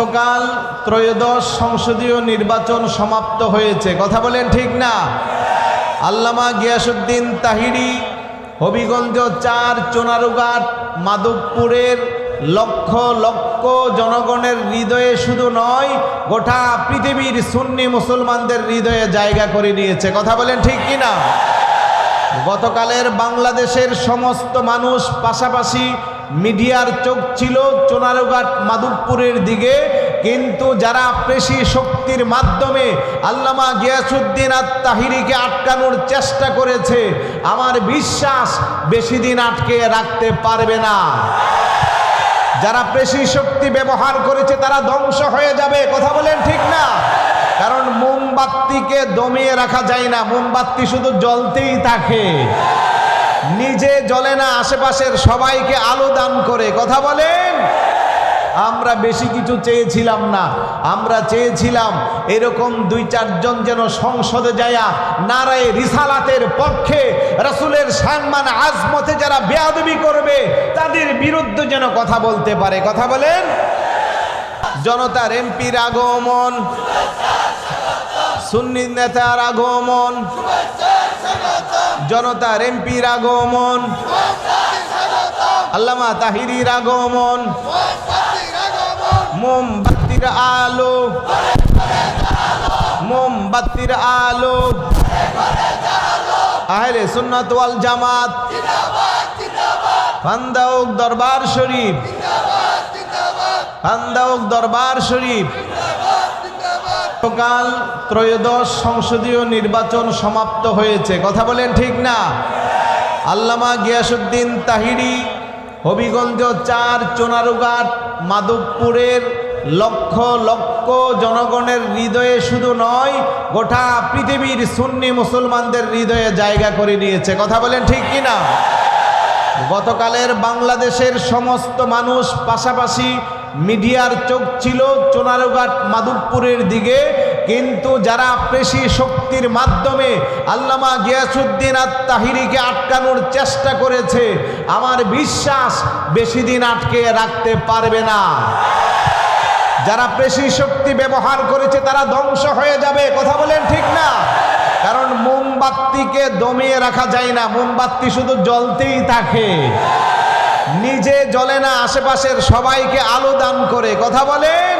গতকাল ত্রয়োদশ সংসদীয় নির্বাচন সমাপ্ত হয়েছে, কথা বলেন ঠিক না? আল্লামা গিয়াসউদ্দিন তাহিরি হবিগঞ্জ ৪ চুনারুঘাট মাধবপুরের লক্ষ লক্ষ জনগণের হৃদয়ে শুধু নয়, গোটা পৃথিবীর সুন্নি মুসলমানদের হৃদয়ে জায়গা করে নিয়েছে, কথা বলেন ঠিক কি না? গতকালের বাংলাদেশের সমস্ত মানুষ, পাশাপাশি মিডিয়ার চোখ ছিল চুনারুঘাট মাধবপুরের দিকে, কিন্তু যারা পেশি শক্তির মাধ্যমে আল্লামা গিয়াসউদ্দিন তাহিরিকে আটকানোর চেষ্টা করেছে, আমার বিশ্বাস বেশি দিন আটকে রাখতে পারবে না। যারা পেশি শক্তি ব্যবহার করেছে তারা ধ্বংস হয়ে যাবে, কথা বলেন ঠিক না? কারণ মোমবাতিকে দমিয়ে রাখা যায় না, মোমবাতি শুধু জ্বলতেই থাকে, নিজে জ্বলে না, আশেপাশের সবাইকে আলো দান করে, কথা বলেন। আমরা বেশি কিছু চেয়েছিলাম না, আমরা চেয়েছিলাম এরকম ২-৪ জন যেন সংসদে যায়া নারায়ে রিসালাতের পক্ষে, রাসূলের সম্মান আজমতে যারা বেয়াদবি করবে তাদের বিরুদ্ধে যেন কথা বলতে পারে, কথা বলেন। জনতার এমপির আগমন, সুন্নি নেতার আগমন, জনতার এমপির আগমন, আল্লামা তাহিরির আগমন, মোমবাতির আলো, মোমবাতির আলো, আহলে সুন্নাত ওয়াল জামাত, ফান্দাউক দরবার শরীফ, ফান্দাউক দরবার শরীফ। গতকাল ত্রয়োদশ সংসদীয় নির্বাচন সমাপ্ত হয়েছে, কথা বলেন ঠিক না? আল্লামা গিয়াসউদ্দিন তাহিরি হবিগঞ্জ ৪ চুনারুঘাট মাধবপুরের লক্ষ লক্ষ জনগণের হৃদয়ে শুধু নয়, গোটা পৃথিবীর সুন্নি মুসলমানদের হৃদয়ে জায়গা করে নিয়েছে, কথা বলেন ঠিক কি না? গতকালের বাংলাদেশের সমস্ত মানুষ, পাশাপাশি মিডিয়ার চোখ ছিল চুনারুঘাট মাধবপুরের দিকে, কিন্তু যারা পেশি শক্তির মাধ্যমে আল্লামা গিয়াসউদ্দিন তাহিরিকে আটকানোর চেষ্টা করেছে, আমার বিশ্বাস বেশি দিন আটকে রাখতে পারবে না। যারা পেশি শক্তি ব্যবহার করেছে তারা ধ্বংস হয়ে যাবে, কথা বলেন ঠিক না? কারণ মোমবাতিকে দমিয়ে রাখা যায় না, মোমবাতি শুধু জ্বলতেই থাকে, নিজে জ্বলে না, আশেপাশের সবাইকে আলো দান করে, কথা বলেন।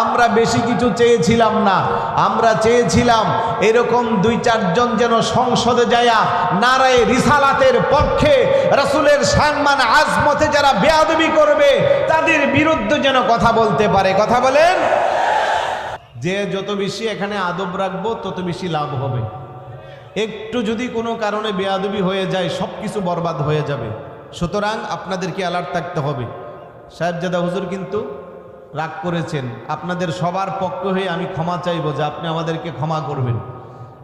আমরা বেশি কিছু চেয়েছিলাম না, আমরা চেয়েছিলাম এরকম ২-৪ জন যেন সংসদে যায়া নারায়ে রিসালাতের পক্ষে, রাসূলের সম্মান আজমতে যারা বেয়াদবি করবে তাদের বিরুদ্ধে যেন কথা বলতে পারে, কথা বলেন। যে যত বেশি এখানে আদব রাখবো তত বেশি লাভ হবে। একটু যদি কোনো কারণে বেয়াদবি হয়ে যায় সব কিছু বরবাদ হয়ে যাবে, সুতরাং আপনাদেরকে অ্যালার্ট থাকতে হবে। সাহেবজাদা হুজুর কিন্তু রাগ করেছেন, আপনাদের সবার পক্ষ হয়ে আমি ক্ষমা চাইব যে আপনি আমাদেরকে ক্ষমা করবেন,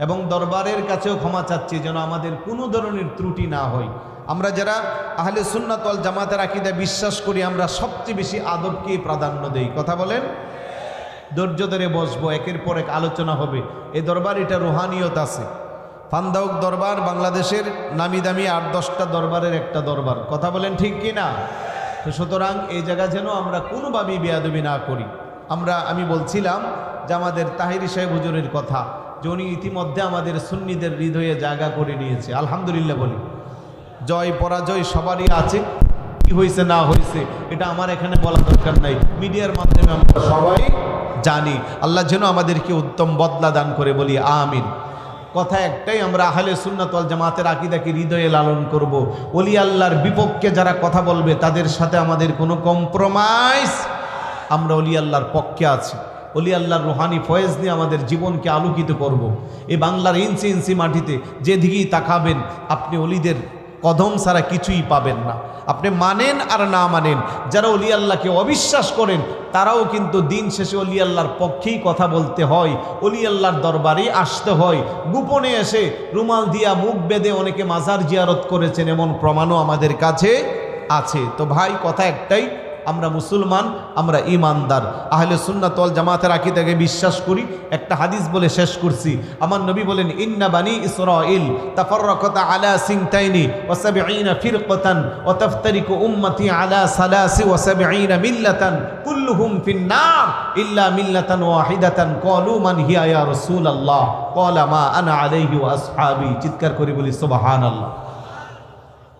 এবং দরবারের কাছেও ক্ষমা চাচ্ছি যেন আমাদের কোনো ধরনের ত্রুটি না হয়। আমরা যারা আহলে সুন্নাত ওয়াল জামাতের আকীদা বিশ্বাস করি, আমরা সবচেয়ে বেশি আদবকেই প্রাধান্য দেই, কথা বলেন। ধৈর্য ধরে বসবো, একের পর এক আলোচনা হবে। এই দরবার এটা রুহানিয়ত আছে। ফান্দাউক দরবার বাংলাদেশের নামি দামি ৮-১০টা দরবারের একটা দরবার, কথা বলেন ঠিক কি না? তো সুতরাং এই জায়গা যেন আমরা কোনোভাবেই বেয়াদবি না করি। আমি বলছিলাম যে আমাদের তাহিরি সাহেব হুজুরের কথা, যে উনি ইতিমধ্যে আমাদের সুন্নিদের হৃদয়ে জায়গা করে নিয়েছে, আলহামদুলিল্লাহ বলি। জয় পরাজয় সবারই আছে, কি হয়েছে না হয়েছে এটা আমার এখানে বলা দরকার নাই, মিডিয়ার মাধ্যমে আমরা সবাই জানি। আল্লাহ যেন আমাদেরকে উত্তম বদলা দান করে, বলি আমিন। কথা একটাই, আমরা আহলে সুন্নাত ওয়াল জামাতের আকীদাকে হৃদয়ে লালন করব। ওলি আল্লাহর বিপক্ষে যারা কথা বলবে তাদের সাথে আমাদের কোনো কম্প্রোমাইজ, আমরা ওলি আল্লাহর পক্ষে আছি। ওলি আল্লাহর রুহানি ফয়েজ নিয়ে আমাদের জীবনকে আলোকিত করব। এই বাংলার ইঞ্চি ইঞ্চি মাটিতে যেদিকেই তাকাবেন আপনি অলিদের কদম ছাড়া কিছুই পাবেন না। আপনি মানেন আর না মানেন, যারা অলি আল্লাহকে অবিশ্বাস করেন তারাও কিন্তু দিন শেষে অলি আল্লাহর পক্ষেই কথা বলতে হয়, অলি আল্লাহর দরবারে আসতে হয়। গোপনে এসে রুমাল দিয়া মুখ বেঁধে অনেকে মাজার জিয়ারত করেছেন, এমন প্রমাণও আমাদের কাছে আছে। তো ভাই কথা একটাই, আমরা মুসলমান, আমরা ঈমানদার, আহলে সুন্নাত ওয়াল জামাতের আকীদাকে বিশ্বাস করি। একটা হাদিস বলে শেষ করছি। আমার নবী বলেন, ইন্না বানি ইসরাঈল তাফাররাকাত আলা সিনতাইনি ওয়া সাবঈনা ফিরকাতান ওয়া তাফতারিকু উম্মতি আলা সালাসি ওয়া সাবঈনা মিল্লাতান কুল্লুহুম ফিন-নার ইল্লা মিল্লাতান ওয়াহিদাতান। ক্বালু মান হিয়া ইয়া রাসূলুল্লাহ? ক্বালা মা আনা আলাইহি ওয়া আসহাবি। চিৎকার করে বলি সুবহানাল্লাহ।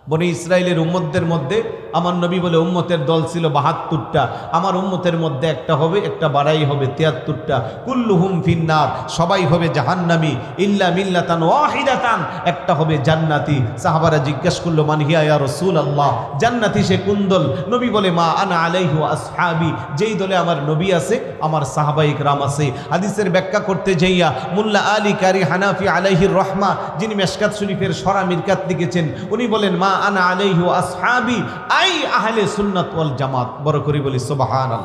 বনি ইসরাইলের উম্মতদের মধ্যে আমার নবী বলে উম্মতের দল ছিল ৭২টা। আমার উম্মতের মধ্যে একটা হবে, একটা বাড়াই হবে ৭৩টা। কুল্লুহুম ফিন্নার, সবাই হবে জাহান্নামী, ইল্লা মিল্লাতান ওয়াহিদাতান, একটা হবে জান্নাতি। সাহাবারা জিজ্ঞেস করলো, মান হিয়া ইয়া রাসূলুল্লাহ? জান্নাতি সে কোন দল? নবী বলে, মা আনা আলাইহি ওয়া আসহাবি, যেই দলে আমার নবী আছে, আমার সাহাবায়ে কেরাম আছে। হাদিসের ব্যাখ্যা করতে যাইয়া মুল্লা আলী কারি হানাফি আলাইহির রহমা, যিনি মেশকাত শরীফের সরা মিরকাত লিখেছেন, উনি বলেন, মা আনা আলাইহি ওয়া আসহাবি আই আহলে সুন্নাত ওয়াল জামাত। বড় করে বলি সুবহানাল্লাহ।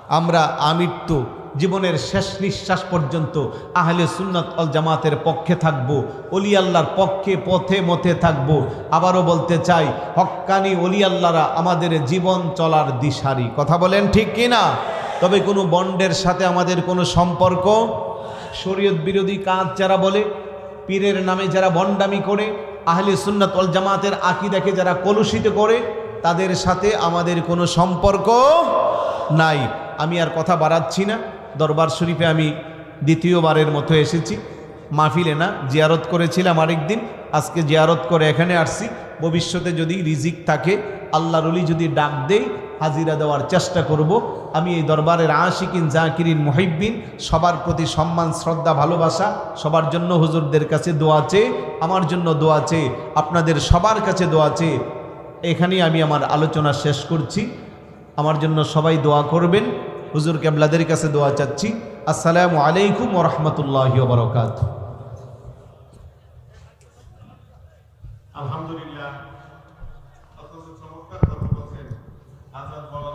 আমরা আমৃত্যু জীবনের শেষ নিঃশ্বাস পর্যন্ত আহলে সুন্নাত ওয়াল জামাতের পক্ষে থাকব, ওলি আল্লাহর পক্ষে পথে মতে থাকব। আবারও বলতে চাই, হক্কানি ওলি আল্লাহরা আমাদের জীবন চলার দিশারি। কথা বলেন ঠিক কিনা? তবে কোনো বন্ডের সাথে আমাদের কোনো সম্পর্ক, শরীয়ত বিরোধী কাজ যারা বলে, পীরের নামে যারা বন্ডামি করে, আহলে সুন্নাত ওয়াল জামাতের আকীদাকে যারা কলুষিত করে, তাদের সাথে আমাদের কোনো সম্পর্ক নাই। আমি আর কথা বাড়াচ্ছি না। দরবার শরীফে আমি দ্বিতীয়বারের মতো এসেছি। মাহফিলে না, জিয়ারত করেছিলাম আরেকদিন, আজকে জিয়ারত করে এখানে আসছি। ভবিষ্যতে যদি রিজিক থাকে, আল্লাহর ওলি যদি ডাক দেই, হাজিরা দেওয়ার চেষ্টা করব। আমি এই দরবারের আশিকিন জাকিরিন মুহিব্বিন সবার প্রতি সম্মান, শ্রদ্ধা, ভালোবাসা, সবার জন্য হুজুরদের কাছে দোয়া চেয়ে, আমার জন্য দোয়া চেয়ে, আপনাদের সবার কাছে দোয়া চেয়ে এখানেই আমি আমার আলোচনা শেষ করছি। আমার জন্য সবাই দোয়া করবেন। হুজুর কেবলাদের কাছে দোয়া চাচ্ছি। আসসালামু আলাইকুম ওয়া রাহমাতুল্লাহি ওয়া বারাকাতুহু।